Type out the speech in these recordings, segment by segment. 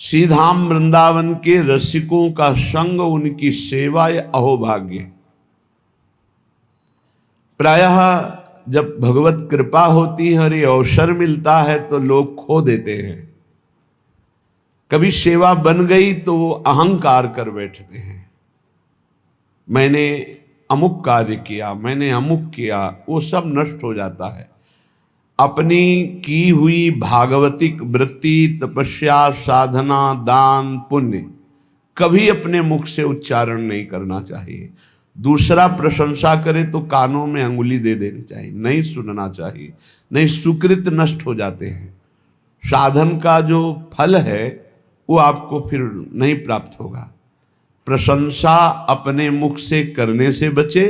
श्री धाम वृंदावन के रसिकों का संग, उनकी सेवा ये अहोभाग्य। प्रायः जब भगवत कृपा होती है और ये अवसर मिलता है तो लोग खो देते हैं। कभी सेवा बन गई तो वो अहंकार कर बैठते हैं, मैंने अमुक कार्य किया, मैंने अमुक किया, वो सब नष्ट हो जाता है। अपनी की हुई भागवतिक वृत्ति, तपस्या, साधना, दान, पुण्य कभी अपने मुख से उच्चारण नहीं करना चाहिए। दूसरा प्रशंसा करे तो कानों में अंगुली दे देनी चाहिए, नहीं सुनना चाहिए, नहीं सुकृत नष्ट हो जाते हैं। साधन का जो फल है वो आपको फिर नहीं प्राप्त होगा। प्रशंसा अपने मुख से करने से बचे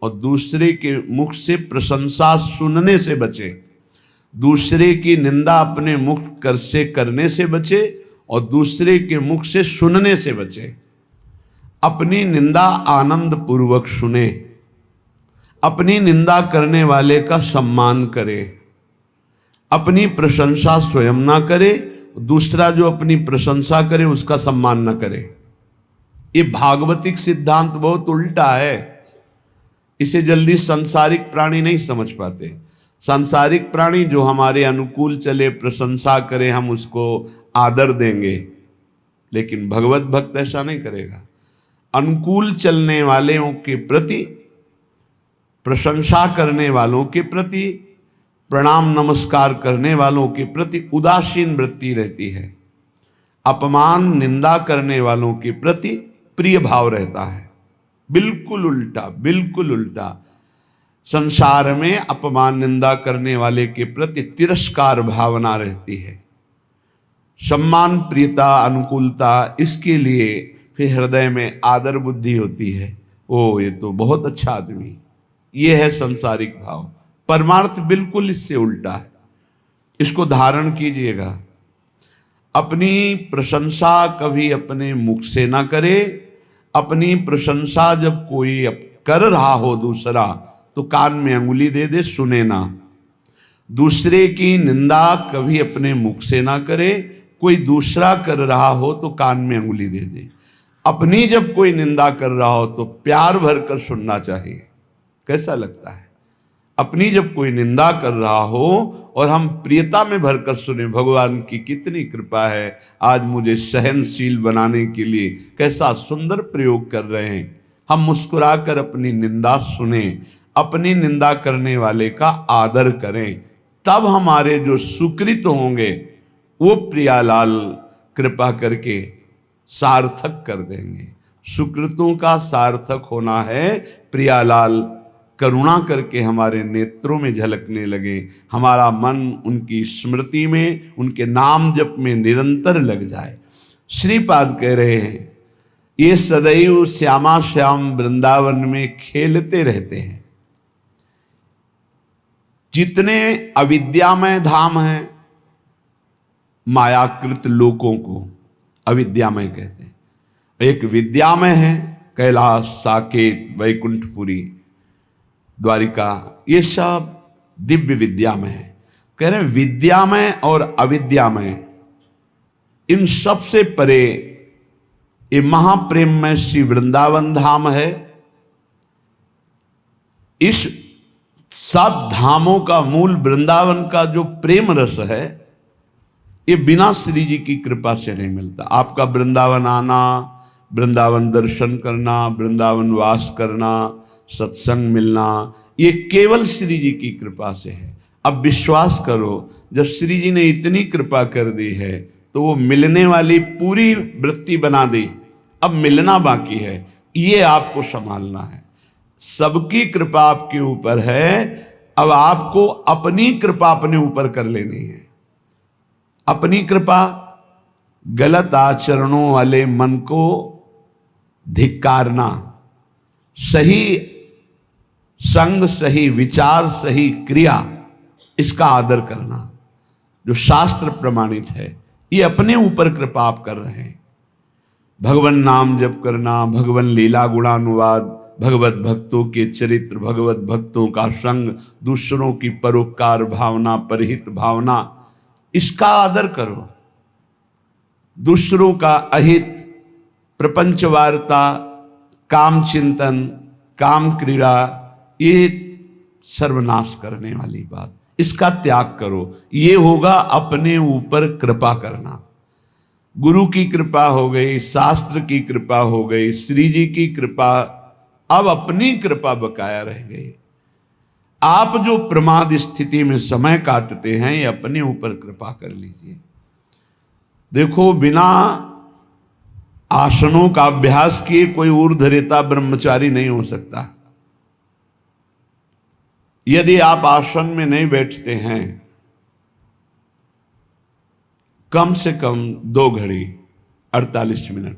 और दूसरे के मुख से प्रशंसा सुनने से बचे। दूसरे की निंदा अपने मुख से करने से बचे और दूसरे के मुख से सुनने से बचे। अपनी निंदा आनंद पूर्वक सुने, अपनी निंदा करने वाले का सम्मान करे, अपनी प्रशंसा स्वयं ना करे, दूसरा जो अपनी प्रशंसा करे उसका सम्मान ना करे। ये भागवतिक सिद्धांत बहुत उल्टा है, इसे जल्दी सांसारिक प्राणी नहीं समझ पाते। सांसारिक प्राणी जो हमारे अनुकूल चले, प्रशंसा करे, हम उसको आदर देंगे, लेकिन भगवत भक्त ऐसा नहीं करेगा। अनुकूल चलने वालों के प्रति, प्रशंसा करने वालों के प्रति, प्रणाम नमस्कार करने वालों के प्रति उदासीन वृत्ति रहती है। अपमान निंदा करने वालों के प्रति प्रिय भाव रहता है। बिल्कुल उल्टा, बिल्कुल उल्टा। संसार में अपमान निंदा करने वाले के प्रति तिरस्कार भावना रहती है। सम्मान, प्रियता, अनुकूलता, इसके लिए फिर हृदय में आदर बुद्धि होती है। ओ ये तो बहुत अच्छा आदमी, ये है संसारिक भाव। परमार्थ बिल्कुल इससे उल्टा है, इसको धारण कीजिएगा। अपनी प्रशंसा कभी अपने मुख से ना करे। अपनी प्रशंसा जब कोई कर रहा हो दूसरा तो कान में अंगुली दे दे, सुने ना। दूसरे की निंदा कभी अपने मुख से ना करे। कोई दूसरा कर रहा हो तो कान में अंगुली दे दे। अपनी जब कोई निंदा कर रहा हो तो प्यार भर कर सुनना चाहिए। कैसा लगता है? अपनी जब कोई निंदा कर रहा हो और हम प्रियता में भरकर सुने, भगवान की कितनी कृपा है, आज मुझे सहनशील बनाने के लिए कैसा सुंदर प्रयोग कर रहे हैं। हम मुस्कुराकर अपनी निंदा सुने, अपनी निंदा करने वाले का आदर करें, तब हमारे जो सुकृत होंगे वो प्रियालाल कृपा करके सार्थक कर देंगे। सुकृतों का सार्थक होना है प्रियालाल करुणा करके हमारे नेत्रों में झलकने लगे, हमारा मन उनकी स्मृति में, उनके नाम जप में निरंतर लग जाए। श्रीपाद कह रहे हैं ये सदैव श्यामा श्याम वृंदावन में खेलते रहते हैं। जितने अविद्यामय धाम हैं, मायाकृत लोकों को अविद्यामय कहते हैं। एक विद्यामय है, कैलाश, साकेत, वैकुंठपुरी, द्वारिका, ये सब दिव्य विद्यामय है। कह रहे हैं विद्यामय और अविद्यामय, इन सब से परे ये महाप्रेममय श्री वृंदावन धाम है। इस सब धामों का मूल वृंदावन का जो प्रेम रस है, ये बिना श्री जी की कृपा से नहीं मिलता। आपका वृंदावन आना, वृंदावन दर्शन करना, वृंदावन वास करना, सत्संग मिलना, ये केवल श्री जी की कृपा से है। अब विश्वास करो, जब श्री जी ने इतनी कृपा कर दी है तो वो मिलने वाली पूरी वृत्ति बना दी, अब मिलना बाकी है, ये आपको संभालना है। सबकी कृपा आपके ऊपर है, अब आपको अपनी कृपा अपने ऊपर कर लेनी है। अपनी कृपा, गलत आचरणों वाले मन को धिक्कारना, सही संग, सही विचार, सही क्रिया, इसका आदर करना जो शास्त्र प्रमाणित है, ये अपने ऊपर कृपा आप कर रहे हैं। भगवान नाम जप करना, भगवान लीला गुणानुवाद, भगवत भक्तों के चरित्र, भगवत भक्तों का संग, दूसरों की परोपकार भावना, परहित भावना, इसका आदर करो। दूसरों का अहित, प्रपंच वार्ता, काम चिंतन, काम क्रीड़ा, ये सर्वनाश करने वाली बात, इसका त्याग करो। ये होगा अपने ऊपर कृपा करना। गुरु की कृपा हो गई, शास्त्र की कृपा हो गई, श्री जी की कृपा, अब अपनी कृपा बकाया रह गई। आप जो प्रमाद स्थिति में समय काटते हैं, ये अपने ऊपर कृपा कर लीजिए। देखो, बिना आसनों का अभ्यास किए कोई ऊर्ध्वरेता ब्रह्मचारी नहीं हो सकता। यदि आप आसन में नहीं बैठते हैं कम से कम 2 घड़ी 48 मिनट,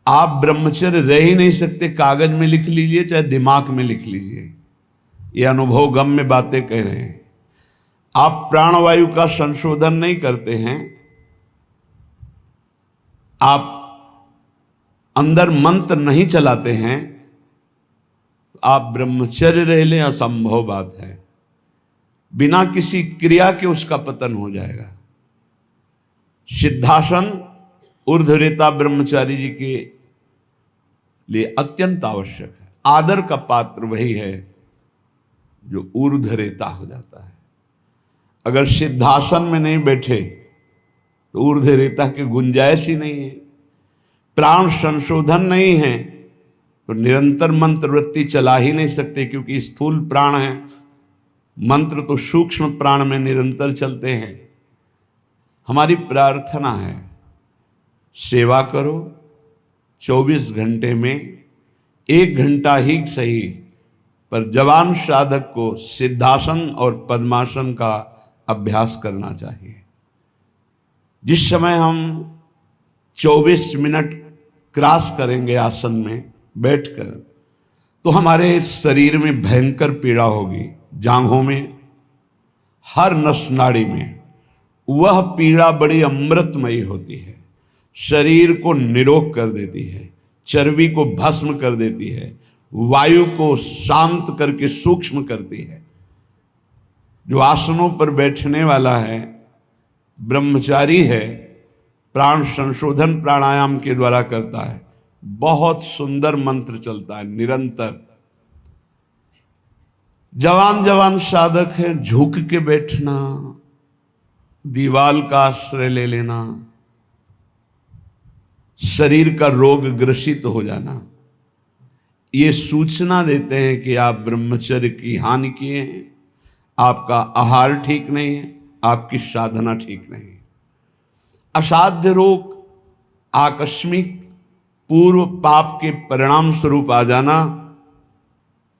आप ब्रह्मचर्य रह ही नहीं सकते। कागज में लिख लीजिए चाहे दिमाग में लिख लीजिए, ये अनुभव गम में बातें कह रहे हैं। आप प्राणवायु का संशोधन नहीं करते हैं, आप अंदर मंत्र नहीं चलाते हैं, आप ब्रह्मचर्य रह लें, असंभव बात है। बिना किसी क्रिया के उसका पतन हो जाएगा। सिद्धासन ऊर्ध्वरेता ब्रह्मचारी जी के लिए अत्यंत आवश्यक है। आदर का पात्र वही है जो ऊर्ध्वरेता हो जाता है। अगर सिद्धासन में नहीं बैठे तो ऊर्ध्वरेता की गुंजाइश ही नहीं है। प्राण संशोधन नहीं है तो निरंतर मंत्र वृत्ति चला ही नहीं सकते, क्योंकि स्थूल प्राण है, मंत्र तो सूक्ष्म प्राण में निरंतर चलते हैं। हमारी प्रार्थना है, सेवा करो, 24 घंटे में 1 घंटा ही सही, पर जवान साधक को सिद्धासन और पद्मासन का अभ्यास करना चाहिए। जिस समय हम 24 मिनट क्रॉस करेंगे आसन में बैठकर, तो हमारे शरीर में भयंकर पीड़ा होगी, जांघों में, हर नस नाड़ी में। वह पीड़ा बड़ी अमृतमयी होती है, शरीर को निरोग कर देती है, चर्बी को भस्म कर देती है, वायु को शांत करके सूक्ष्म करती है। जो आसनों पर बैठने वाला है, ब्रह्मचारी है, प्राण संशोधन प्राणायाम के द्वारा करता है, बहुत सुंदर मंत्र चलता है निरंतर। जवान जवान साधक है, झुक के बैठना, दीवाल का आश्रय ले लेना, शरीर का रोग ग्रसित हो जाना, ये सूचना देते हैं कि आप ब्रह्मचर्य की हानि किए हैं, आपका आहार ठीक नहीं है, आपकी साधना ठीक नहीं है। असाध्य रोग, आकस्मिक पूर्व पाप के परिणाम स्वरूप आ जाना,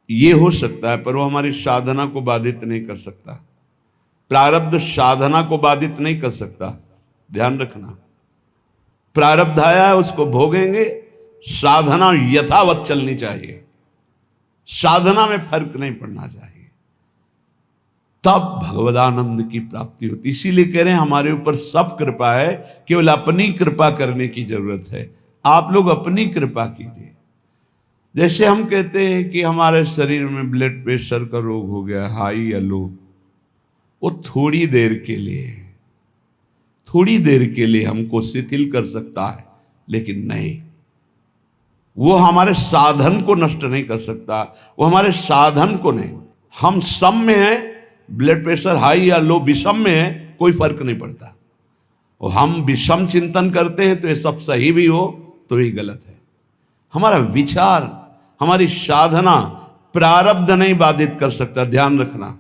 ये हो सकता है, पर वो हमारी साधना को बाधित नहीं कर सकता। प्रारब्ध साधना को बाधित नहीं कर सकता, ध्यान रखना। प्रारब्ध आया है, उसको भोगेंगे, साधना यथावत चलनी चाहिए, साधना में फर्क नहीं पड़ना चाहिए, तब भगवदानंद की प्राप्ति होती। इसीलिए कह रहे हैं हमारे ऊपर सब कृपा है, केवल अपनी कृपा करने की जरूरत है। आप लोग अपनी कृपा कीजिए। जैसे हम कहते हैं कि हमारे शरीर में ब्लड प्रेशर का रोग हो गया, हाई या लो, वो थोड़ी देर के लिए हमको शिथिल कर सकता है, लेकिन नहीं, वो हमारे साधन को नष्ट नहीं कर सकता, वो हमारे साधन को नहीं। हम सम में हैं, ब्लड प्रेशर हाई या लो विषम में है, कोई फर्क नहीं पड़ता। और हम विषम चिंतन करते हैं तो ये सब सही भी हो तो ये गलत है। हमारा विचार, हमारी साधना प्रारब्ध नहीं बाधित कर सकता, ध्यान रखना।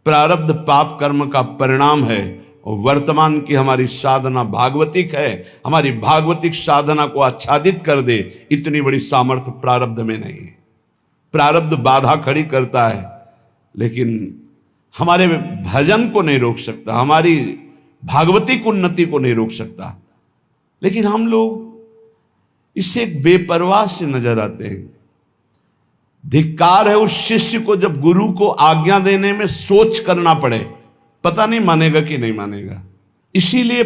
प्रारब्ध पाप कर्म का परिणाम है, और वर्तमान की हमारी साधना भागवतिक है। हमारी भागवतिक साधना को आच्छादित कर दे, इतनी बड़ी सामर्थ्य प्रारब्ध में नहीं है। प्रारब्ध बाधा खड़ी करता है, लेकिन हमारे भजन को नहीं रोक सकता, हमारी भागवतिक उन्नति को नहीं रोक सकता। लेकिन हम लोग इससे एक बेपरवाह से नजर आते हैं। धिक्कार है उस शिष्य को जब गुरु को आज्ञा देने में सोच करना पड़े, पता नहीं मानेगा कि नहीं मानेगा। इसीलिए